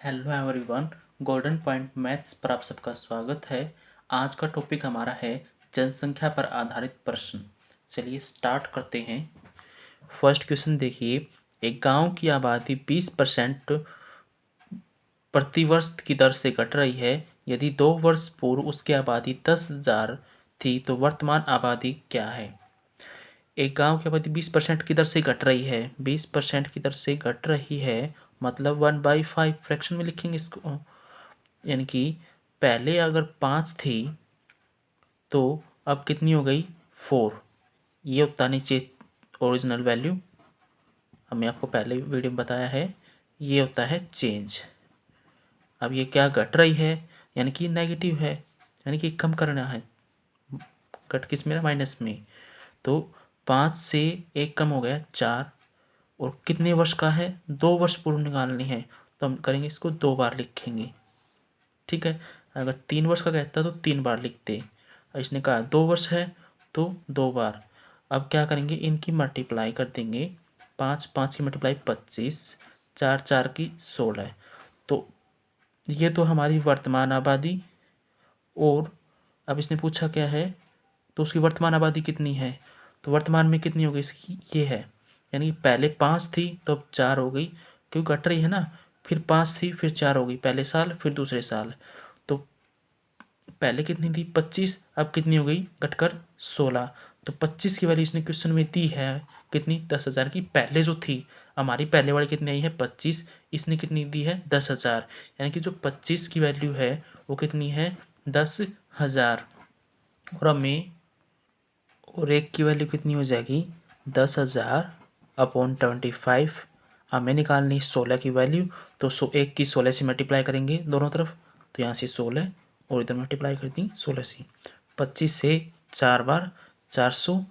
Hello everyone. Golden point maths पर आप सबका स्वागत है। आज का टॉपिक हमारा है जनसंख्या पर आधारित प्रश्न। चलिए स्टार्ट करते हैं। फर्स्ट क्वेश्चन देखिए, एक गांव की आबादी 20% प्रतिवर्ष की दर से घट रही है। यदि 2 वर्ष पूर्व उसकी आबादी 10,000 थी तो वर्तमान आबादी क्या है। एक गांव की आबादी 20% की दर से घट रही है। 20% की दर से घट रही है मतलब 1/5 फ्रैक्शन में लिखेंगे इसको। यानी कि पहले अगर 5 थी तो अब कितनी हो गई 4। ये होता नीचे ओरिजिनल वैल्यू, हमने आपको पहले वीडियो में बताया है। ये होता है चेंज। अब ये क्या घट रही है, यानी कि नेगेटिव है, यानी कि कम करना है। घट किस में, माइनस में। तो 5 से 1 कम हो गया 4। और कितने वर्ष का है, 2 वर्ष पूर्व निकालनी है। तो हम करेंगे इसको 2 बार लिखेंगे। ठीक है, अगर 3 वर्ष का कहता तो 3 बार लिखते। इसने कहा 2 वर्ष है तो 2 बार। अब क्या करेंगे, इनकी मल्टीप्लाई कर देंगे। 5 5 की मल्टीप्लाई 25, 4 4 की 16। तो ये तो हमारी वर्तमान आबादी। और अब इसने पूछा क्या है, तो उसकी वर्तमान आबादी कितनी है। तो वर्तमान में कितनी हो गई इसकी, ये है। यानी कि पहले 5 थी तो अब 4 हो गई, क्योंकि घट रही है ना। फिर 5 थी फिर 4 हो गई, पहले साल फिर दूसरे साल। तो पहले कितनी थी 25, अब कितनी हो गई घटकर 16। तो 25 की वैल्यू इसने क्वेश्चन में दी है कितनी, 10,000 की। पहले जो थी हमारी पहले वाली कितनी आई है 25, इसने कितनी दी है 10,000। यानी कि जो 25 की वैल्यू है वो कितनी है 10,000। और हमें और एक की वैल्यू कितनी हो जाएगी 10,000 अपॉन 25। हमें निकालनी 16 की वैल्यू। तो 1 की 16 से मल्टीप्लाई करेंगे दोनों तरफ, तो यहाँ से 16 और इधर मल्टीप्लाई कर दी 16 से। 25 से 4 बार 400,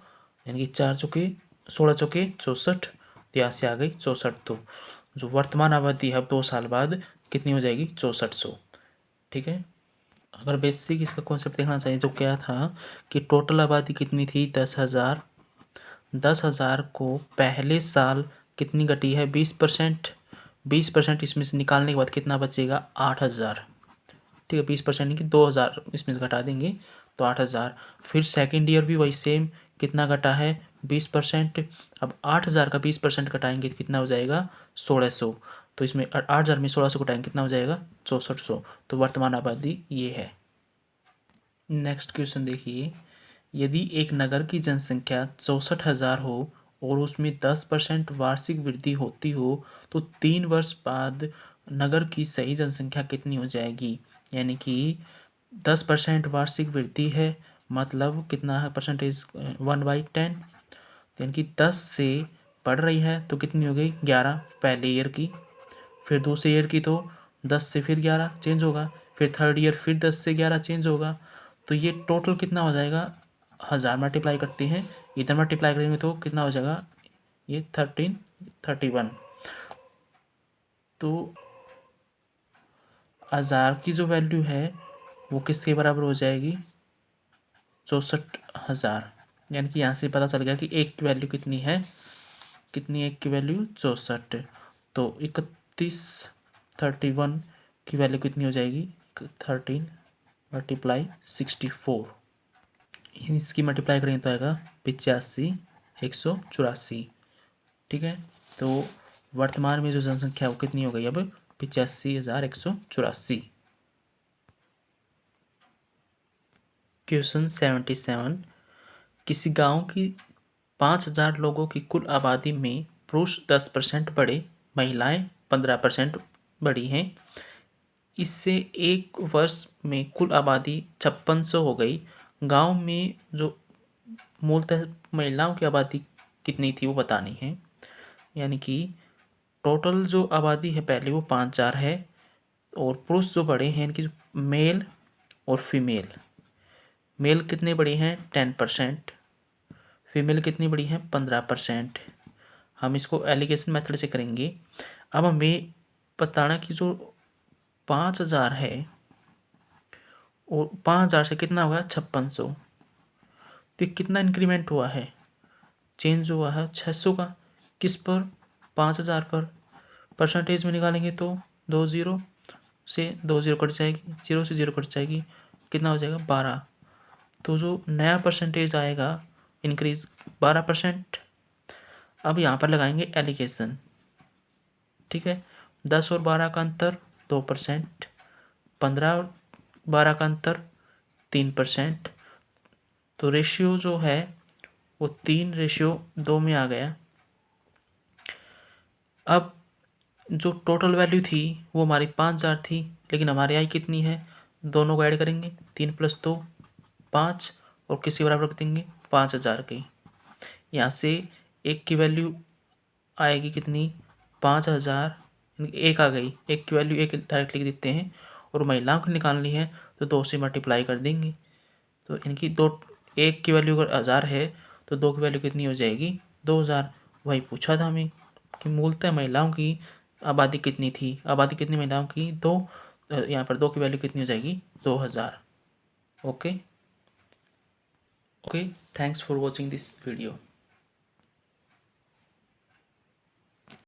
यानी कि 4 चौके 16 चौके 64। तो यहाँ से आ गई 64। तो जो वर्तमान आबादी है अब 2 साल बाद कितनी हो जाएगी 6400। ठीक है, अगर बेसिक इसका कॉन्सेप्ट देखना चाहिए जो क्या था कि टोटल आबादी कितनी थी 10,000। 10,000 को पहले साल कितनी घटी है 20%। 20% इसमें से निकालने के बाद कितना बचेगा 8,000। ठीक है, 20% की 2,000 इसमें से घटा देंगे तो 8,000। फिर सेकेंड ईयर भी वही सेम, कितना घटा है 20%। अब 8,000 का 20% घटाएंगे तो कितना हो जाएगा 1,600। तो इसमें 8,000 में 1,600 घटाएंगे कितना हो जाएगा 6,400। तो वर्तमान आबादी ये है। नेक्स्ट क्वेश्चन देखिए, यदि एक नगर की जनसंख्या 64,000 हो और उसमें 10% वार्षिक वृद्धि होती हो तो 3 वर्ष बाद नगर की सही जनसंख्या कितनी हो जाएगी। यानी कि 10% वार्षिक वृद्धि है मतलब कितना है परसेंटेज 1/10। यानी कि 10 से बढ़ रही है तो कितनी हो गई 11 पहले ईयर की। फिर दूसरे ईयर की तो 10 से फिर 11 चेंज होगा। फिर थर्ड ईयर फिर 10 से 11 चेंज होगा। तो ये टोटल कितना हो जाएगा, 1000 मल्टीप्लाई करते हैं, इधर मल्टीप्लाई करेंगे तो कितना हो जाएगा ये 31। तो 1000 की जो वैल्यू है वो किसके बराबर हो जाएगी 64,000। यानी कि यहाँ से पता चल गया कि एक की वैल्यू कितनी है, कितनी एक की वैल्यू 64। तो 31 की वैल्यू कितनी हो जाएगी 13 मल्टीप्लाई 64। इसकी मल्टीप्लाई करेंगे तो आएगा 85,184। ठीक है, तो वर्तमान में जो जनसंख्या वो कितनी हो गई अब 85,184। क्वेश्चन 77, किसी गांव की 5,000 लोगों की कुल आबादी में पुरुष 10% बढ़े, महिलाएं 15% बढ़ी हैं। इससे एक वर्ष में कुल आबादी 5600 हो गई। गांव में जो मूलतः महिलाओं की आबादी कितनी थी वो बतानी है। यानी कि टोटल जो आबादी है पहले वो 5,000 है और पुरुष जो बड़े हैं इनकी मेल और फीमेल। मेल कितने बड़े हैं 10%, फीमेल कितनी बड़ी हैं 15%। हम इसको एलिगेशन मेथड से करेंगे। अब हमें बताना कि जो 5,000 है और 5,000 से कितना हुआ 5600, तो कितना इंक्रीमेंट हुआ है, चेंज हुआ है 600 का। किस पर 5,000 पर। परसेंटेज में निकालेंगे तो 20, से 2 ज़ीरो कट जाएगी, 0 से 0 कट जाएगी, कितना हो जाएगा 12। तो जो नया परसेंटेज आएगा इंक्रीज़ 12%। अब यहाँ पर लगाएंगे एलिगेशन, ठीक है। 10 और 12 का अंतर 2%, 15 और 12 का अंतर 3%। तो रेशियो जो है वो 3:2 में आ गया। अब जो टोटल वैल्यू थी वो हमारी 5000 थी, लेकिन हमारी आई कितनी है, दोनों को ऐड करेंगे, 3 + 2 5 और किसके बराबर रख देंगे 5000 की। यहाँ से एक की वैल्यू आएगी कितनी 5000, एक आ गई, एक की वैल्यू एक डायरेक्ट लिख देते हैं, और महिलाओं की निकालनी है तो 2 से मल्टीप्लाई कर देंगे। तो इनकी दो, एक की वैल्यू अगर 1000 है तो 2 की वैल्यू कितनी हो जाएगी 2000। वही पूछा था हमें कि मूलतः महिलाओं की आबादी कितनी थी, आबादी कितनी महिलाओं की 2, यहाँ पर 2 की वैल्यू कितनी हो जाएगी 2000। Okay, thanks for watching this video.